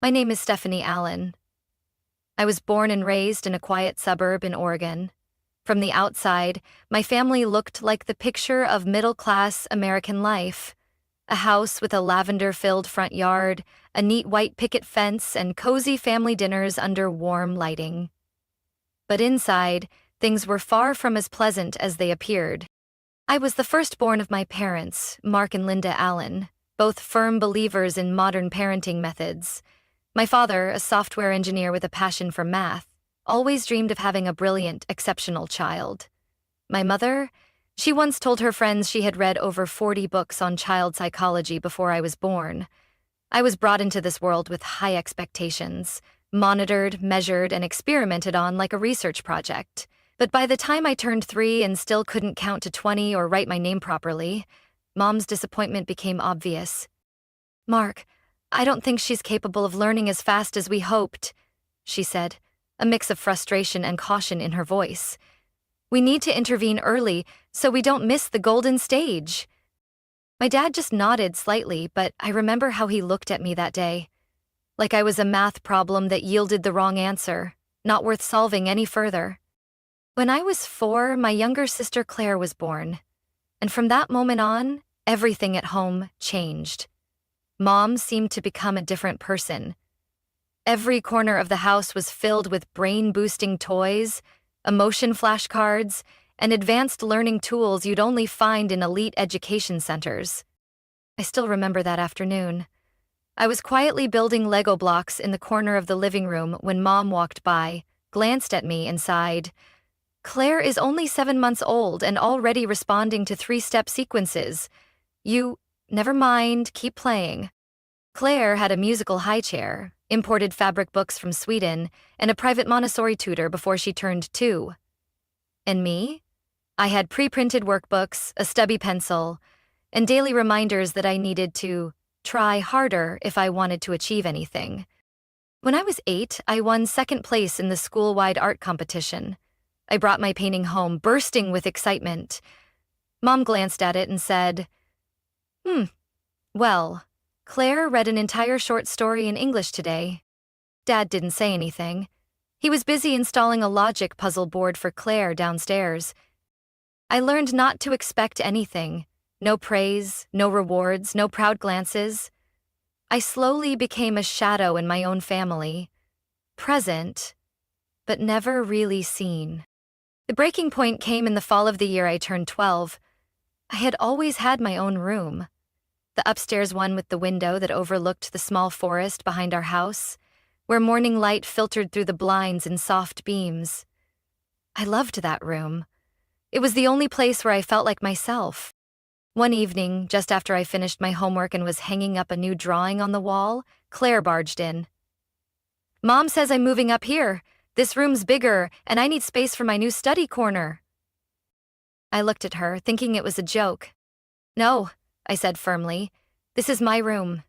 My name is Stephanie Allen. I was born and raised in a quiet suburb in Oregon. From the outside, my family looked like the picture of middle-class American life. A house with a lavender-filled front yard, a neat white picket fence, and cozy family dinners under warm lighting. But inside, things were far from as pleasant as they appeared. I was the firstborn of my parents, Mark and Linda Allen, both firm believers in modern parenting methods. My father, a software engineer with a passion for math, always dreamed of having a brilliant, exceptional child. My mother, she once told her friends she had read over 40 books on child psychology before I was born. I was brought into this world with high expectations, monitored, measured, and experimented on like a research project. But by the time I turned 3 and still couldn't count to 20 or write my name properly, Mom's disappointment became obvious. "Mark, I don't think she's capable of learning as fast as we hoped," she said, a mix of frustration and caution in her voice. "We need to intervene early so we don't miss the golden stage." My dad just nodded slightly, but I remember how he looked at me that day. Like I was a math problem that yielded the wrong answer, not worth solving any further. When I was 4, my younger sister Claire was born. And from that moment on, everything at home changed. Mom seemed to become a different person. Every corner of the house was filled with brain-boosting toys, emotion flashcards, and advanced learning tools you'd only find in elite education centers. I still remember that afternoon. I was quietly building Lego blocks in the corner of the living room when Mom walked by, glanced at me, and sighed. "Claire is only 7 months old and already responding to 3-step sequences. Never mind, keep playing." Claire had a musical high chair, imported fabric books from Sweden, and a private Montessori tutor before she turned 2. And me? I had pre-printed workbooks, a stubby pencil, and daily reminders that I needed to try harder if I wanted to achieve anything. When I was 8, I won 2nd place in the school-wide art competition. I brought my painting home, bursting with excitement. Mom glanced at it and said, Well, Claire read an entire short story in English today." Dad didn't say anything. He was busy installing a logic puzzle board for Claire downstairs. I learned not to expect anything. No praise, no rewards, no proud glances. I slowly became a shadow in my own family. Present, but never really seen. The breaking point came in the fall of the year I turned 12. I had always had my own room. The upstairs one with the window that overlooked the small forest behind our house, where morning light filtered through the blinds in soft beams. I loved that room. It was the only place where I felt like myself. One evening, just after I finished my homework and was hanging up a new drawing on the wall, Claire barged in. "Mom says I'm moving up here. This room's bigger, and I need space for my new study corner." I looked at her, thinking it was a joke. "No," I said firmly, "this is my room."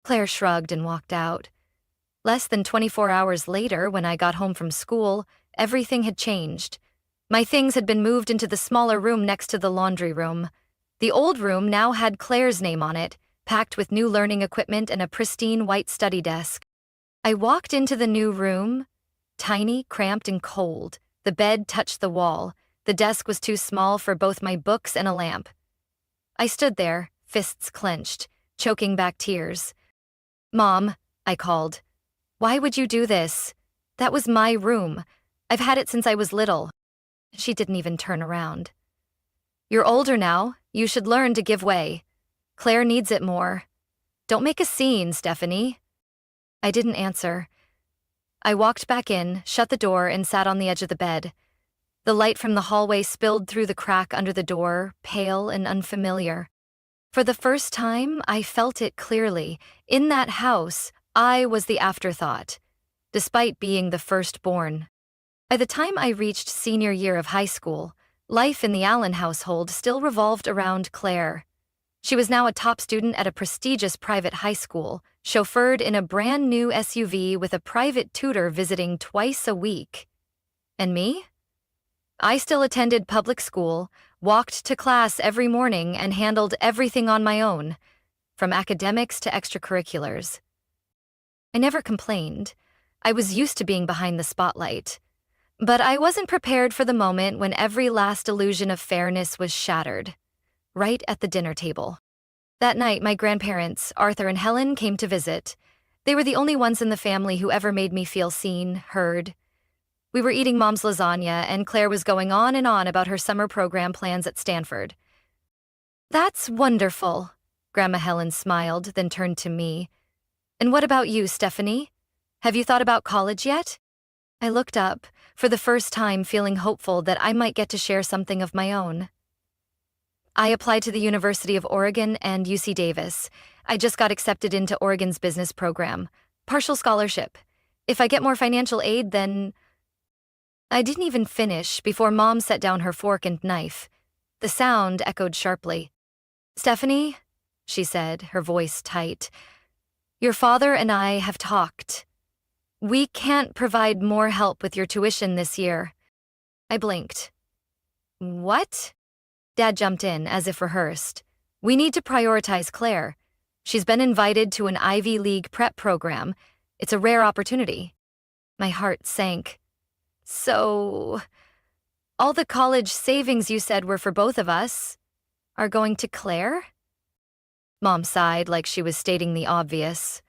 Claire shrugged and walked out. Less than 24 hours later, when I got home from school, everything had changed. My things had been moved into the smaller room next to the laundry room. The old room now had Claire's name on it, packed with new learning equipment and a pristine white study desk. I walked into the new room, tiny, cramped, and cold. The bed touched the wall. The desk was too small for both my books and a lamp. I stood there, fists clenched, choking back tears. "Mom," I called. "Why would you do this? That was my room. I've had it since I was little." She didn't even turn around. "You're older now. You should learn to give way. Claire needs it more. Don't make a scene, Stephanie." I didn't answer. I walked back in, shut the door, and sat on the edge of the bed. The light from the hallway spilled through the crack under the door, pale and unfamiliar. For the first time, I felt it clearly. In that house, I was the afterthought, despite being the firstborn. By the time I reached senior year of high school, life in the Allen household still revolved around Claire. She was now a top student at a prestigious private high school, chauffeured in a brand new SUV with a private tutor visiting twice a week. And me? I still attended public school, walked to class every morning, and handled everything on my own, from academics to extracurriculars. I never complained. I was used to being behind the spotlight. But I wasn't prepared for the moment when every last illusion of fairness was shattered. Right at the dinner table. That night, my grandparents, Arthur and Helen, came to visit. They were the only ones in the family who ever made me feel seen, heard. We were eating Mom's lasagna, and Claire was going on and on about her summer program plans at Stanford. "That's wonderful," Grandma Helen smiled, then turned to me. "And what about you, Stephanie? Have you thought about college yet?" I looked up, for the first time feeling hopeful that I might get to share something of my own. "I applied to the University of Oregon and UC Davis. I just got accepted into Oregon's business program. Partial scholarship. If I get more financial aid, then—" I didn't even finish before Mom set down her fork and knife. The sound echoed sharply. "Stephanie," she said, her voice tight, "your father and I have talked. We can't provide more help with your tuition this year." I blinked. "What?" Dad jumped in as if rehearsed. "We need to prioritize Claire. She's been invited to an Ivy League prep program. It's a rare opportunity." My heart sank. "So, all the college savings you said were for both of us are going to Claire?" Mom sighed like she was stating the obvious.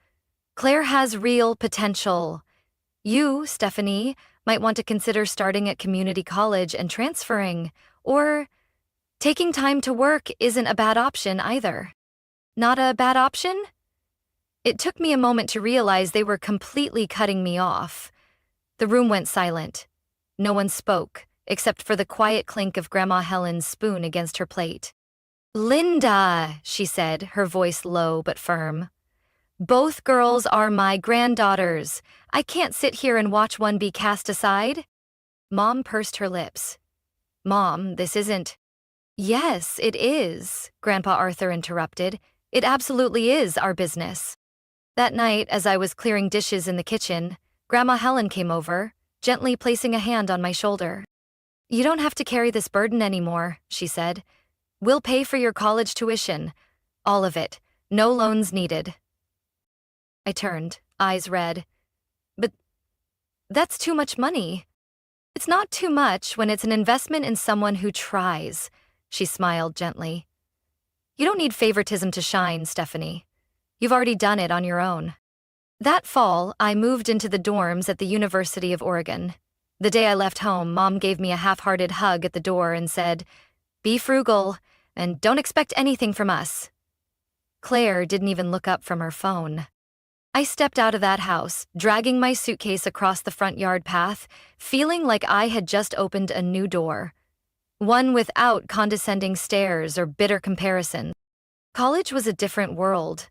"Claire has real potential. You, Stephanie, might want to consider starting at community college and transferring, or taking time to work isn't a bad option either." Not a bad option? It took me a moment to realize they were completely cutting me off. The room went silent. No one spoke, except for the quiet clink of Grandma Helen's spoon against her plate. "Linda," she said, her voice low but firm. "Both girls are my granddaughters. I can't sit here and watch one be cast aside." Mom pursed her lips. "Mom, this isn't—" "Yes, it is," Grandpa Arthur interrupted. "It absolutely is our business." That night, as I was clearing dishes in the kitchen, Grandma Helen came over, gently placing a hand on my shoulder. "You don't have to carry this burden anymore," she said. "We'll pay for your college tuition. All of it. No loans needed." I turned, eyes red. "But that's too much money." "It's not too much when it's an investment in someone who tries," she smiled gently. "You don't need favoritism to shine, Stephanie. You've already done it on your own." That fall, I moved into the dorms at the University of Oregon. The day I left home, Mom gave me a half-hearted hug at the door and said, "Be frugal, and don't expect anything from us." Claire didn't even look up from her phone. I stepped out of that house, dragging my suitcase across the front yard path, feeling like I had just opened a new door. One without condescending stares or bitter comparison. College was a different world.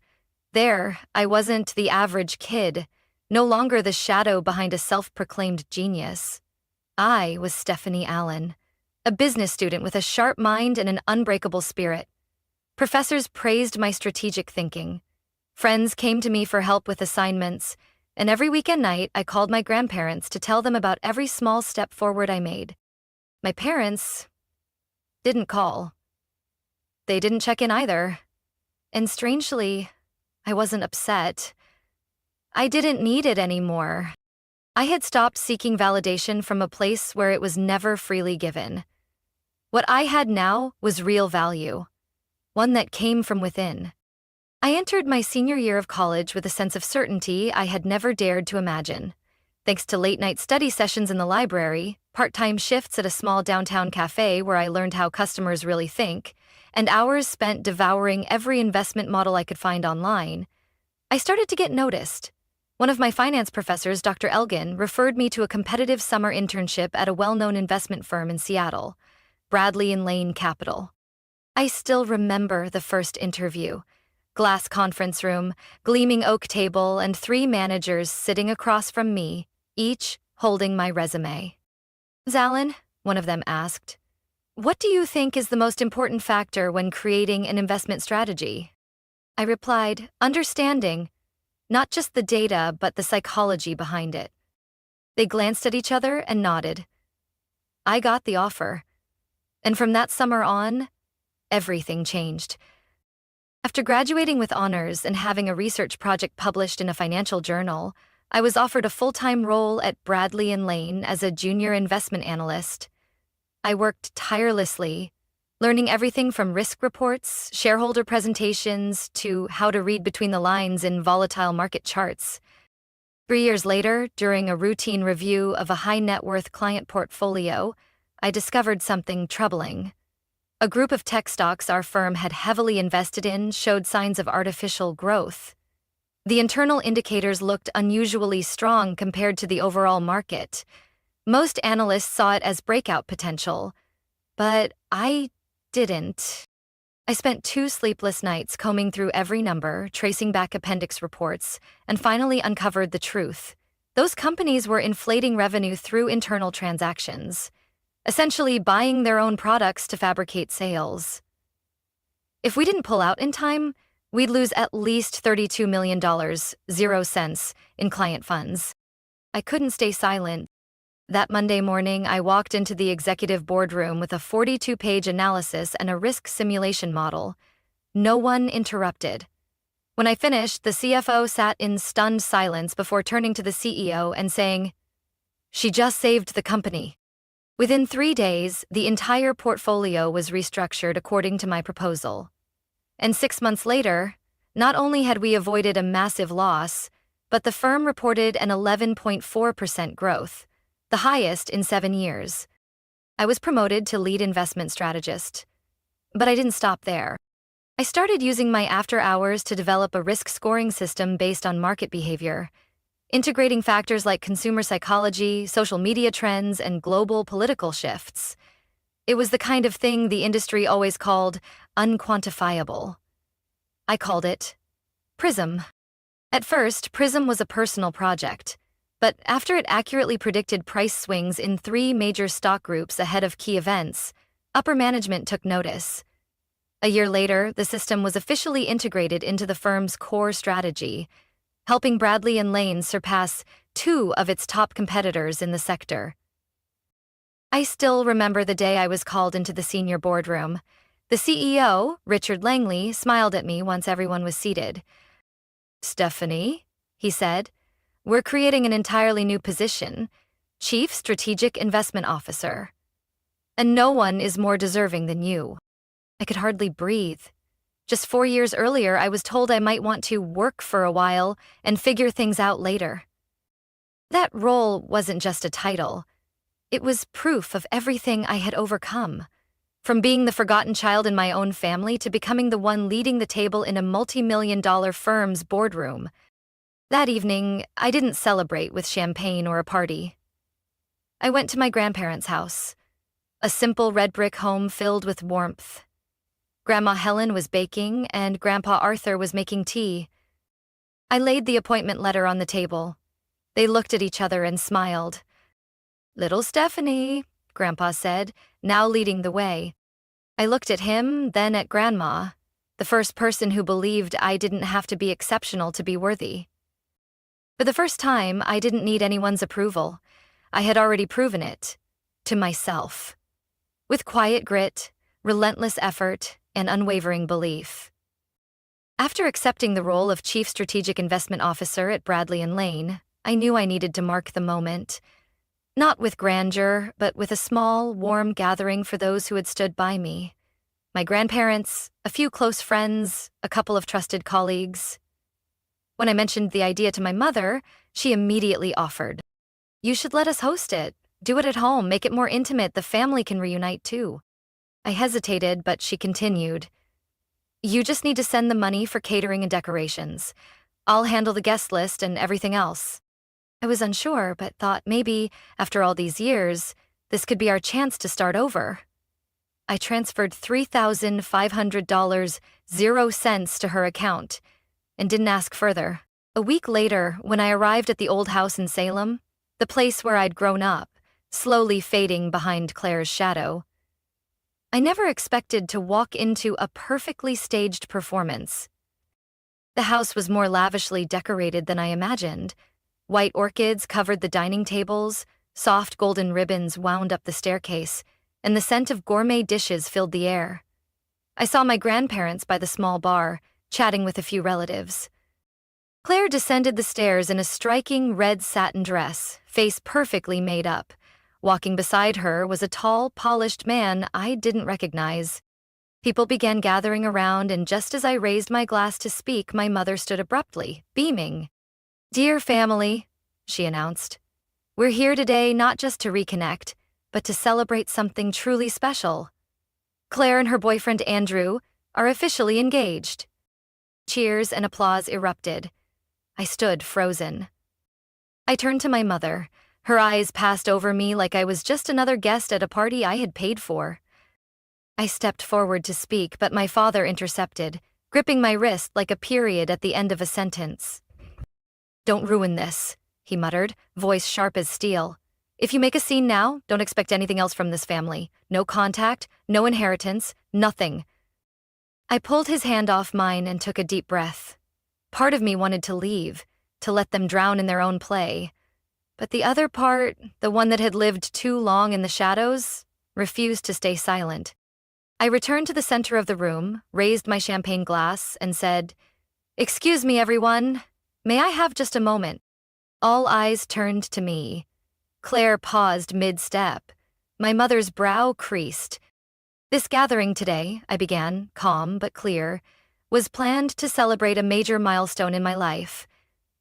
There, I wasn't the average kid, no longer the shadow behind a self-proclaimed genius. I was Stephanie Allen, a business student with a sharp mind and an unbreakable spirit. Professors praised my strategic thinking. Friends came to me for help with assignments, and every weekend night I called my grandparents to tell them about every small step forward I made. My parents didn't call. They didn't check in either. And strangely, I wasn't upset. I didn't need it anymore. I had stopped seeking validation from a place where it was never freely given. What I had now was real value, one that came from within. I entered my senior year of college with a sense of certainty I had never dared to imagine. Thanks to late-night study sessions in the library, part-time shifts at a small downtown cafe where I learned how customers really think, and hours spent devouring every investment model I could find online, I started to get noticed. One of my finance professors, Dr. Elgin, referred me to a competitive summer internship at a well-known investment firm in Seattle, Bradley and Lane Capital. I still remember the first interview. Glass conference room, gleaming oak table, and 3 managers sitting across from me, each holding my resume. "Allen," one of them asked, "what do you think is the most important factor when creating an investment strategy?" I replied, "Understanding, not just the data, but the psychology behind it." They glanced at each other and nodded. I got the offer. And from that summer on, everything changed. After graduating with honors and having a research project published in a financial journal, I was offered a full-time role at Bradley and Lane as a junior investment analyst. I worked tirelessly, learning everything from risk reports, shareholder presentations, to how to read between the lines in volatile market charts. 3 years later, during a routine review of a high-net-worth client portfolio, I discovered something troubling. A group of tech stocks our firm had heavily invested in showed signs of artificial growth. The internal indicators looked unusually strong compared to the overall market. Most analysts saw it as breakout potential, but I didn't. I spent 2 sleepless nights combing through every number, tracing back appendix reports, and finally uncovered the truth. Those companies were inflating revenue through internal transactions, essentially buying their own products to fabricate sales. If we didn't pull out in time, we'd lose at least $32 million, 0 cents, in client funds. I couldn't stay silent. That Monday morning, I walked into the executive boardroom with a 42-page analysis and a risk simulation model. No one interrupted. When I finished, the CFO sat in stunned silence before turning to the CEO and saying, "She just saved the company." Within 3 days, the entire portfolio was restructured according to my proposal. And 6 months later, not only had we avoided a massive loss, but the firm reported an 11.4% growth, the highest in 7 years. I was promoted to lead investment strategist. But I didn't stop there. I started using my after hours to develop a risk scoring system based on market behavior, integrating factors like consumer psychology, social media trends, and global political shifts. It was the kind of thing the industry always called unquantifiable. I called it PRISM. At first, PRISM was a personal project. But after it accurately predicted price swings in 3 major stock groups ahead of key events, upper management took notice. A year later, the system was officially integrated into the firm's core strategy, helping Bradley and Lane surpass 2 of its top competitors in the sector. I still remember the day I was called into the senior boardroom. The CEO, Richard Langley, smiled at me once everyone was seated. "Stephanie," he said, "we're creating an entirely new position, Chief Strategic Investment Officer. And no one is more deserving than you." I could hardly breathe. Just 4 years earlier, I was told I might want to work for a while and figure things out later. That role wasn't just a title. It was proof of everything I had overcome, from being the forgotten child in my own family to becoming the one leading the table in a multi-million-dollar firm's boardroom. That evening, I didn't celebrate with champagne or a party. I went to my grandparents' house, a simple red brick home filled with warmth. Grandma Helen was baking, and Grandpa Arthur was making tea. I laid the appointment letter on the table. They looked at each other and smiled. "Little Stephanie," Grandpa said, now leading the way. I looked at him, then at Grandma, the first person who believed I didn't have to be exceptional to be worthy. For the first time, I didn't need anyone's approval. I had already proven it. To myself. With quiet grit, relentless effort, and unwavering belief. After accepting the role of Chief Strategic Investment Officer at Bradley and Lane, I knew I needed to mark the moment. Not with grandeur, but with a small, warm gathering for those who had stood by me. My grandparents, a few close friends, a couple of trusted colleagues. When I mentioned the idea to my mother, she immediately offered, "You should let us host it. Do it at home, make it more intimate, the family can reunite too." I hesitated, but she continued, "You just need to send the money for catering and decorations. I'll handle the guest list and everything else." I was unsure, but thought maybe, after all these years, this could be our chance to start over. I transferred $3,500, 0 cents to her account, and didn't ask further. A week later, when I arrived at the old house in Salem, the place where I'd grown up, slowly fading behind Claire's shadow, I never expected to walk into a perfectly staged performance. The house was more lavishly decorated than I imagined. White orchids covered the dining tables, soft golden ribbons wound up the staircase, and the scent of gourmet dishes filled the air. I saw my grandparents by the small bar, chatting with a few relatives. Claire descended the stairs in a striking red satin dress, face perfectly made up. Walking beside her was a tall, polished man I didn't recognize. People began gathering around, and just as I raised my glass to speak, my mother stood abruptly, beaming. "Dear family," she announced, "we're here today not just to reconnect, but to celebrate something truly special. Claire and her boyfriend Andrew are officially engaged." Cheers and applause erupted. I stood frozen. I turned to my mother. Her eyes passed over me like I was just another guest at a party I had paid for. I stepped forward to speak, but my father intercepted, gripping my wrist like a period at the end of a sentence. "Don't ruin this," he muttered, voice sharp as steel. "If you make a scene now, don't expect anything else from this family. No contact, no inheritance, nothing." I pulled his hand off mine and took a deep breath. Part of me wanted to leave, to let them drown in their own play. But the other part, the one that had lived too long in the shadows, refused to stay silent. I returned to the center of the room, raised my champagne glass, and said, "Excuse me, everyone. May I have just a moment?" All eyes turned to me. Claire paused mid-step. My mother's brow creased. "This gathering today," I began, calm but clear, "was planned to celebrate a major milestone in my life.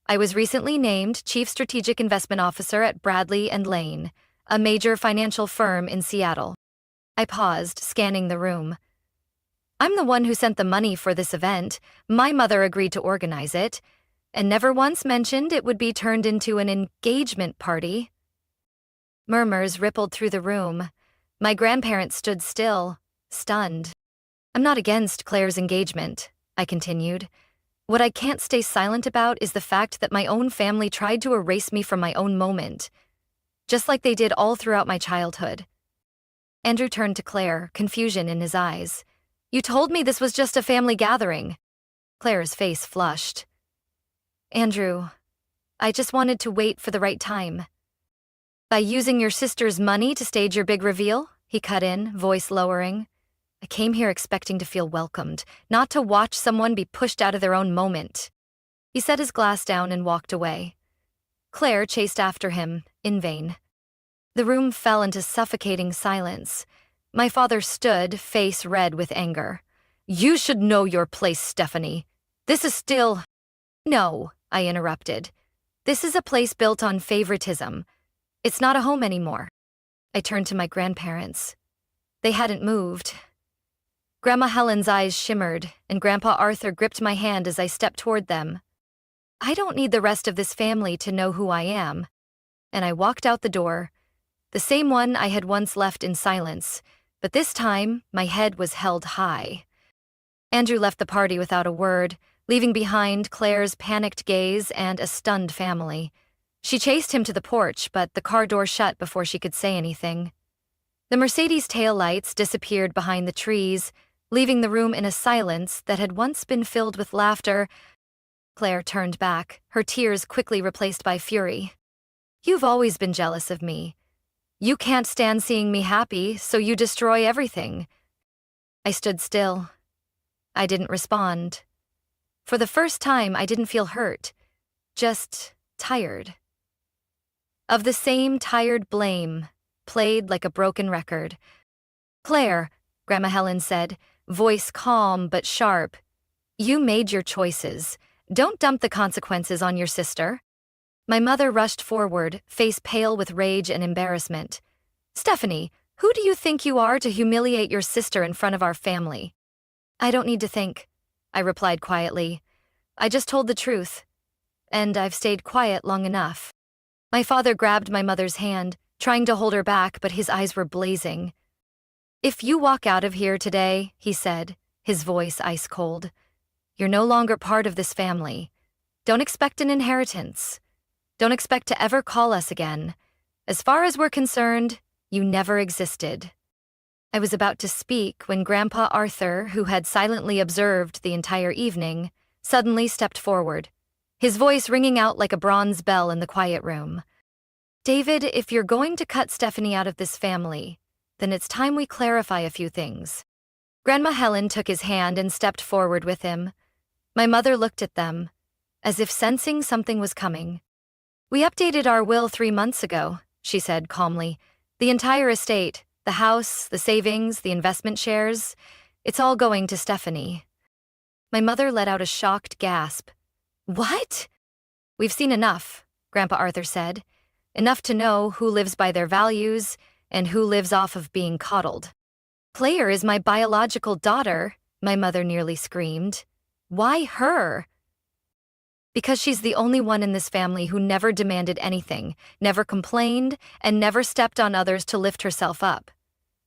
I was recently named Chief Strategic Investment Officer at Bradley and Lane, a major financial firm in Seattle." I paused, scanning the room. "I'm the one who sent the money for this event. My mother agreed to organize it, and never once mentioned it would be turned into an engagement party." Murmurs rippled through the room. My grandparents stood still, stunned. "I'm not against Claire's engagement," I continued. "What I can't stay silent about is the fact that my own family tried to erase me from my own moment, just like they did all throughout my childhood." Andrew turned to Claire, confusion in his eyes. "You told me this was just a family gathering." Claire's face flushed. "Andrew, I just wanted to wait for the right time." "By using your sister's money to stage your big reveal?" he cut in, voice lowering. "I came here expecting to feel welcomed, not to watch someone be pushed out of their own moment." He set his glass down and walked away. Claire chased after him, in vain. The room fell into suffocating silence. My father stood, face red with anger. "You should know your place, Stephanie. This is still—" "No," I interrupted. "This is a place built on favoritism. It's not a home anymore." I turned to my grandparents. They hadn't moved. Grandma Helen's eyes shimmered, and Grandpa Arthur gripped my hand as I stepped toward them. "I don't need the rest of this family to know who I am." And I walked out the door, the same one I had once left in silence, but this time my head was held high. Andrew left the party without a word, leaving behind Claire's panicked gaze and a stunned family. She chased him to the porch, but the car door shut before she could say anything. The Mercedes taillights disappeared behind the trees, leaving the room in a silence that had once been filled with laughter. Claire turned back, her tears quickly replaced by fury. "You've always been jealous of me. You can't stand seeing me happy, so you destroy everything." I stood still. I didn't respond. For the first time, I didn't feel hurt, just tired. Of the same tired blame, played like a broken record. "Claire," Grandma Helen said, voice calm but sharp, "you made your choices. Don't dump the consequences on your sister." My mother rushed forward, face pale with rage and embarrassment. "Stephanie, who do you think you are to humiliate your sister in front of our family?" "I don't need to think," I replied quietly. "I just told the truth. And I've stayed quiet long enough." My father grabbed my mother's hand, trying to hold her back, but his eyes were blazing. "If you walk out of here today," he said, his voice ice cold, "you're no longer part of this family. Don't expect an inheritance. Don't expect to ever call us again. As far as we're concerned, you never existed." I was about to speak when Grandpa Arthur, who had silently observed the entire evening, suddenly stepped forward, his voice ringing out like a bronze bell in the quiet room. "David, if you're going to cut Stephanie out of this family, then it's time we clarify a few things." Grandma Helen took his hand and stepped forward with him. My mother looked at them, as if sensing something was coming. "We updated our will 3 months ago," she said calmly. "The entire estate, the house, the savings, the investment shares, it's all going to Stephanie." My mother let out a shocked gasp. "What?" "We've seen enough," Grandpa Arthur said. "Enough to know who lives by their values and who lives off of being coddled." "Claire is my biological daughter," my mother nearly screamed. "Why her?" "Because she's the only one in this family who never demanded anything, never complained, and never stepped on others to lift herself up,"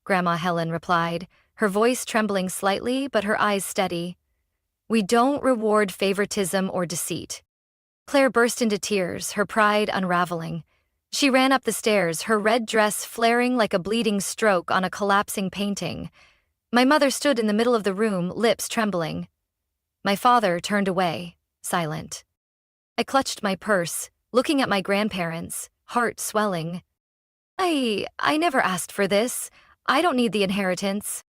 Grandma Helen replied, her voice trembling slightly but her eyes steady. "We don't reward favoritism or deceit." Claire burst into tears, her pride unraveling. She ran up the stairs, her red dress flaring like a bleeding stroke on a collapsing painting. My mother stood in the middle of the room, lips trembling. My father turned away, silent. I clutched my purse, looking at my grandparents, heart swelling. I never asked for this. I don't need the inheritance."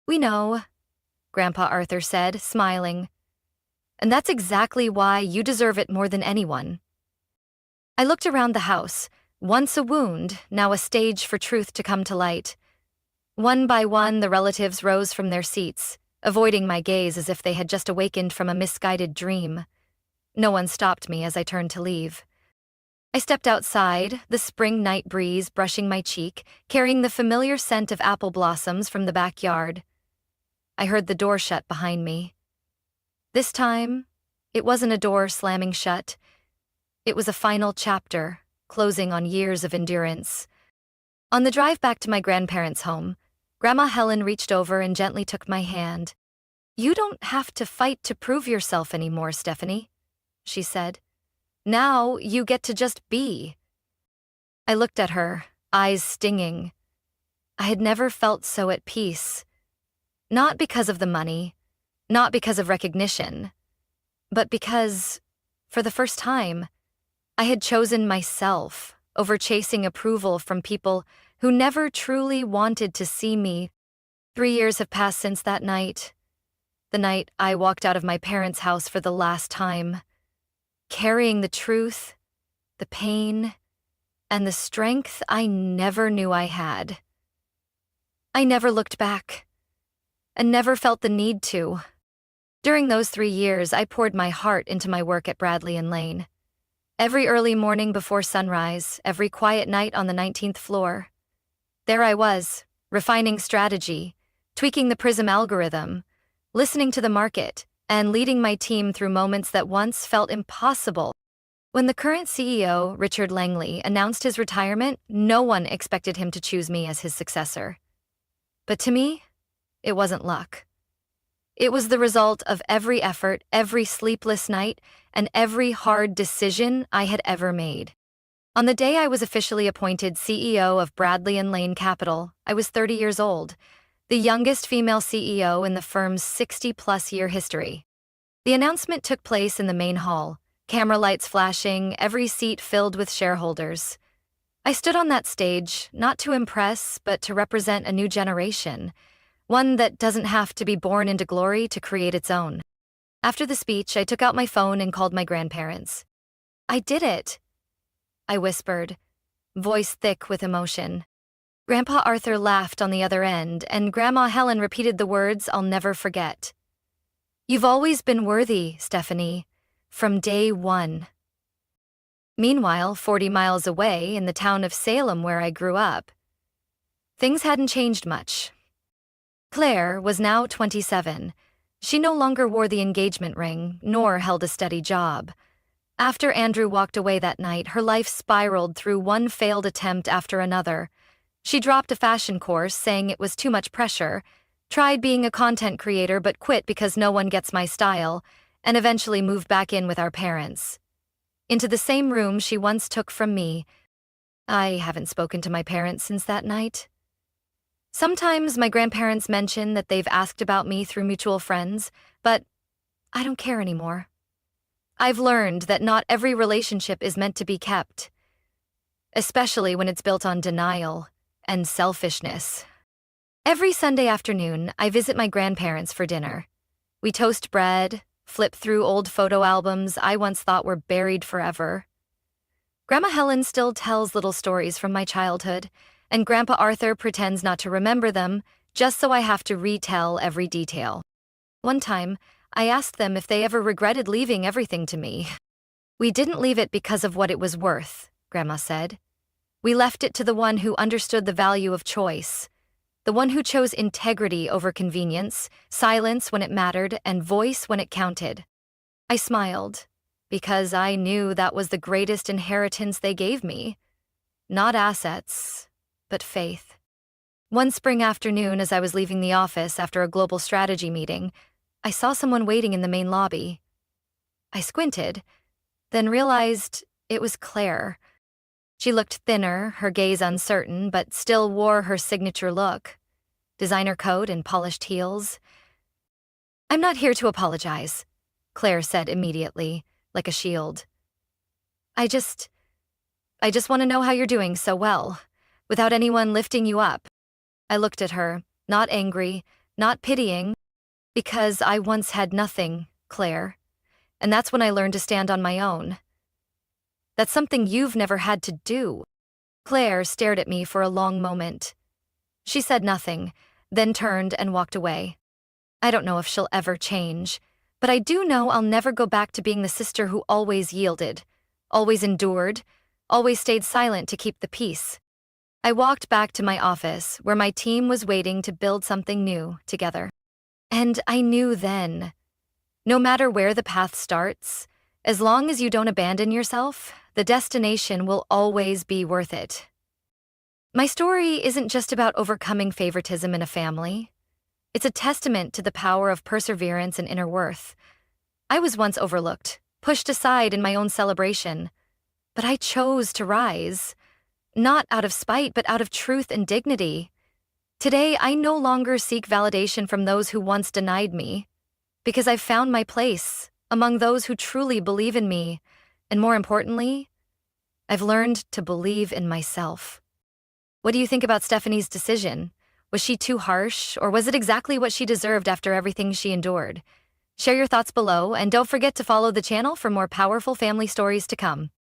"We know," Grandpa Arthur said, smiling. "And that's exactly why you deserve it more than anyone." I looked around the house, once a wound, now a stage for truth to come to light. One by one, the relatives rose from their seats, avoiding my gaze as if they had just awakened from a misguided dream. No one stopped me as I turned to leave. I stepped outside, the spring night breeze brushing my cheek, carrying the familiar scent of apple blossoms from the backyard. I heard the door shut behind me. This time, it wasn't a door slamming shut. It was a final chapter, closing on years of endurance. On the drive back to my grandparents' home, Grandma Helen reached over and gently took my hand. "You don't have to fight to prove yourself anymore, Stephanie," she said. "Now you get to just be." I looked at her, eyes stinging. I had never felt so at peace. Not because of the money, not because of recognition, but because, for the first time, I had chosen myself over chasing approval from people who never truly wanted to see me. 3 years have passed since that night, the night I walked out of my parents' house for the last time, carrying the truth, the pain, and the strength I never knew I had. I never looked back, and never felt the need to. During those 3 years, I poured my heart into my work at Bradley and Lane. Every early morning before sunrise, every quiet night on the 19th floor. There I was, refining strategy, tweaking the Prism algorithm, listening to the market, and leading my team through moments that once felt impossible. When the current CEO, Richard Langley, announced his retirement, no one expected him to choose me as his successor. But to me, it wasn't luck. It was the result of every effort, every sleepless night, and every hard decision I had ever made. On the day I was officially appointed CEO of Bradley and Lane Capital, I was 30 years old, the youngest female CEO in the firm's 60-plus year history. The announcement took place in the main hall, camera lights flashing, every seat filled with shareholders. I stood on that stage, not to impress, but to represent a new generation, one that doesn't have to be born into glory to create its own. After the speech, I took out my phone and called my grandparents. "I did it," I whispered, voice thick with emotion. Grandpa Arthur laughed on the other end, and Grandma Helen repeated the words I'll never forget. "You've always been worthy, Stephanie, from day one." Meanwhile, 40 miles away, in the town of Salem where I grew up, things hadn't changed much. Claire was now 27. She no longer wore the engagement ring, nor held a steady job. After Andrew walked away that night, her life spiraled through one failed attempt after another. She dropped a fashion course, saying it was too much pressure, tried being a content creator but quit because no one gets my style, and eventually moved back in with our parents. Into the same room she once took from me. I haven't spoken to my parents since that night. Sometimes my grandparents mention that they've asked about me through mutual friends, but I don't care anymore. I've learned that not every relationship is meant to be kept, especially when it's built on denial and selfishness. Every Sunday afternoon, I visit my grandparents for dinner. We toast bread, flip through old photo albums I once thought were buried forever. Grandma Helen still tells little stories from my childhood, and Grandpa Arthur pretends not to remember them, just so I have to retell every detail. One time, I asked them if they ever regretted leaving everything to me. "We didn't leave it because of what it was worth," Grandma said. "We left it to the one who understood the value of choice, the one who chose integrity over convenience, silence when it mattered, and voice when it counted." I smiled, because I knew that was the greatest inheritance they gave me. Not assets, but faith. One spring afternoon, as I was leaving the office after a global strategy meeting, I saw someone waiting in the main lobby. I squinted, then realized it was Claire. She looked thinner, her gaze uncertain, but still wore her signature look. Designer coat and polished heels. "I'm not here to apologize," Claire said immediately, like a shield. I just want to know how you're doing so well, without anyone lifting you up." I looked at her, not angry, not pitying, because I once had nothing, Claire. And that's when I learned to stand on my own. "That's something you've never had to do." Claire stared at me for a long moment. She said nothing, then turned and walked away. I don't know if she'll ever change, but I do know I'll never go back to being the sister who always yielded, always endured, always stayed silent to keep the peace. I walked back to my office, where my team was waiting to build something new together. And I knew then, no matter where the path starts, as long as you don't abandon yourself, the destination will always be worth it. My story isn't just about overcoming favoritism in a family. It's a testament to the power of perseverance and inner worth. I was once overlooked, pushed aside in my own celebration, but I chose to rise, not out of spite, but out of truth and dignity. Today, I no longer seek validation from those who once denied me, because I've found my place among those who truly believe in me, and more importantly, I've learned to believe in myself. What do you think about Stephanie's decision? Was she too harsh, or was it exactly what she deserved after everything she endured? Share your thoughts below, and don't forget to follow the channel for more powerful family stories to come.